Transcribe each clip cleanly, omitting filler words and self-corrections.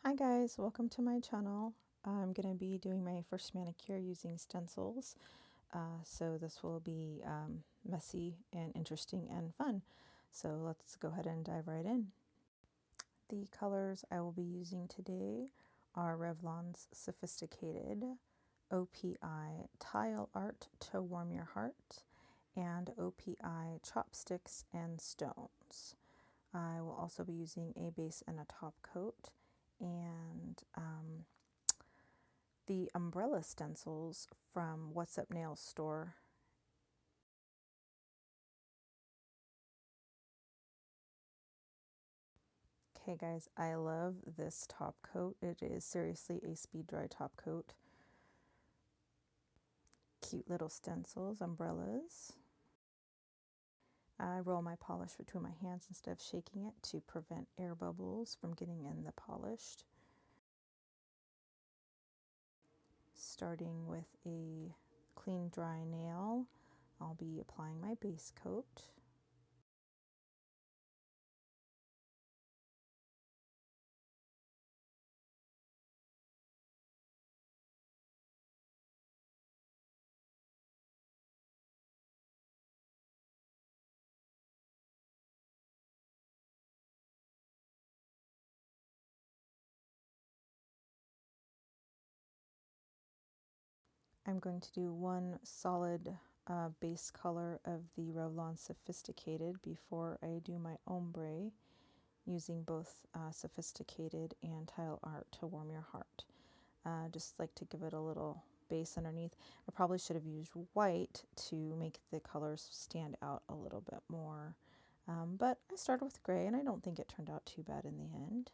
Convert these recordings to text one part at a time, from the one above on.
Hi guys, welcome to my channel. I'm going to be doing my first manicure using stencils. So this will be messy and interesting and fun. So let's go ahead and dive right in. The colors I will be using today are Revlon's Sophisticated, OPI Tile Art to Warm Your Heart, and OPI Chopsticks and Stones. I will also be using a base and a top coat, and the umbrella stencils from What's Up Nails store. Okay guys, I love this top coat. It is seriously a speed dry top coat. Cute little stencils, umbrellas. I roll my polish between my hands instead of shaking it to prevent air bubbles from getting in the polished. Starting with a clean dry nail, I'll be applying my base coat. I'm going to do one solid base color of the Revlon Sophisticated before I do my ombre, using both Sophisticated and Tile Art to Warm Your Heart. Just like to give it a little base underneath. I probably should have used white to make the colors stand out a little bit more. But I started with gray and I don't think it turned out too bad in the end.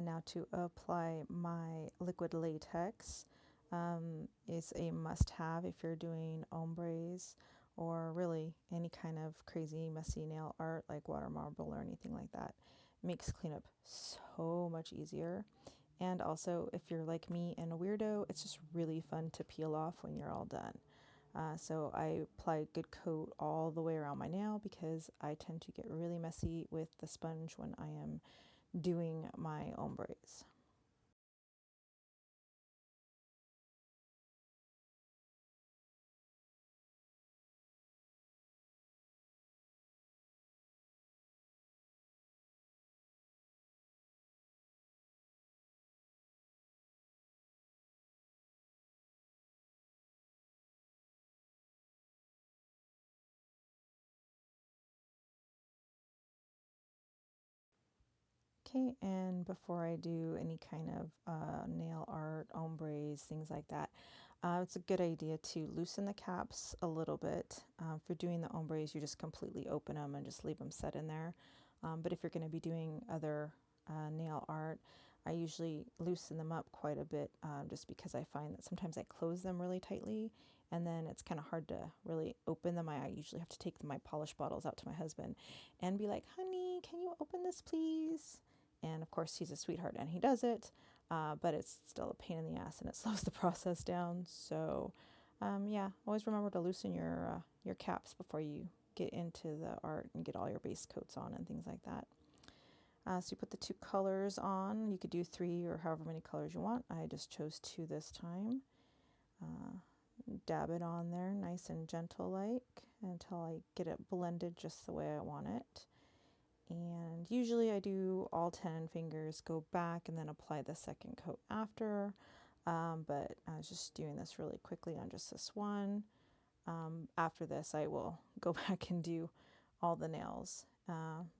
Now to apply my liquid latex. Is a must-have if you're doing ombres or really any kind of crazy messy nail art like water marble or anything like that. It makes cleanup so much easier. And also, if you're like me and a weirdo, it's just really fun to peel off when you're all done. So I apply a good coat all the way around my nail because I tend to get really messy with the sponge when I am doing my ombres. Okay, and before I do any kind of nail art, ombres, things like that, it's a good idea to loosen the caps a little bit. For doing the ombres, you just completely open them and just leave them set in there. But if you're going to be doing other nail art, I usually loosen them up quite a bit just because I find that sometimes I close them really tightly and then it's kind of hard to really open them. I usually have to take my polish bottles out to my husband and be like, honey, can you open this please? And of course, he's a sweetheart and he does it, but it's still a pain in the ass and it slows the process down. So, yeah, always remember to loosen your caps before you get into the art and get all your base coats on and things like that. So you put the two colors on. You could do 3 or however many colors you want. I just chose 2 this time. Dab it on there nice and gentle like until I get it blended just the way I want it. And usually I do all 10 fingers, go back and then apply the second coat after. But I was just doing this really quickly on just this one. After this, I will go back and do all the nails.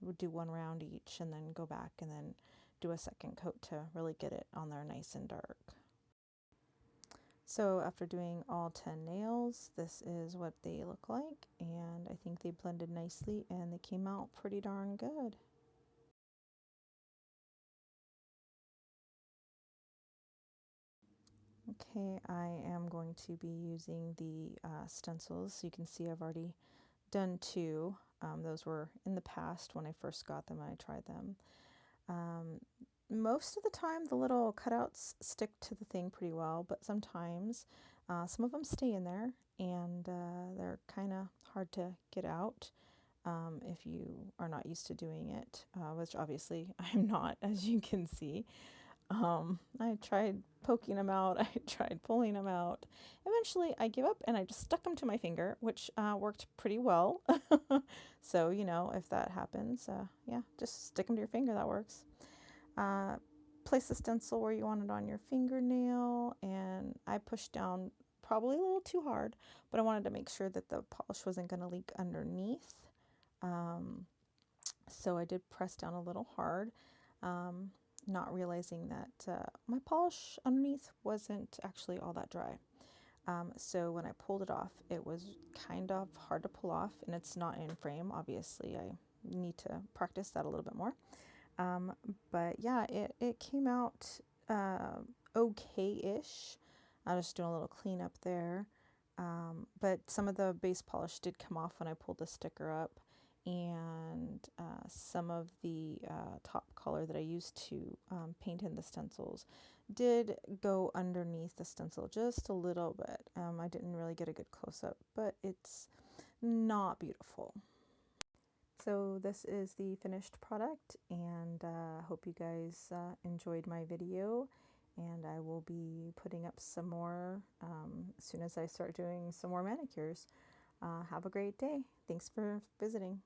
We'll do 1 round each and then go back and then do a second coat to really get it on there nice and dark. So after doing all 10 nails, this is what they look like, and I think they blended nicely and they came out pretty darn good. Okay, I am going to be using the stencils. So you can see I've already done 2. Those were in the past when I first got them and I tried them. most of the time the little cutouts stick to the thing pretty well, but sometimes some of them stay in there, and they're kind of hard to get out if you are not used to doing it, which obviously I'm not, as you can see. I tried poking them out, I tried pulling them out. Eventually I gave up and I just stuck them to my finger, which worked pretty well. So, you know, if that happens, yeah, just stick them to your finger, that works. Place the stencil where you want it on your fingernail, and I pushed down probably a little too hard, but I wanted to make sure that the polish wasn't going to leak underneath. So I did press down a little hard, not realizing that my polish underneath wasn't actually all that dry. So when I pulled it off, it was kind of hard to pull off, and it's not in frame. Obviously, I need to practice that a little bit more. But yeah, it came out okay-ish. I was just doing a little cleanup there. But some of the base polish did come off when I pulled the sticker up, and some of the top color that I used to paint in the stencils did go underneath the stencil just a little bit. I didn't really get a good close-up, but it's not beautiful. So this is the finished product, and hope you guys enjoyed my video, and I will be putting up some more as soon as I start doing some more manicures. Have a great day. Thanks for visiting.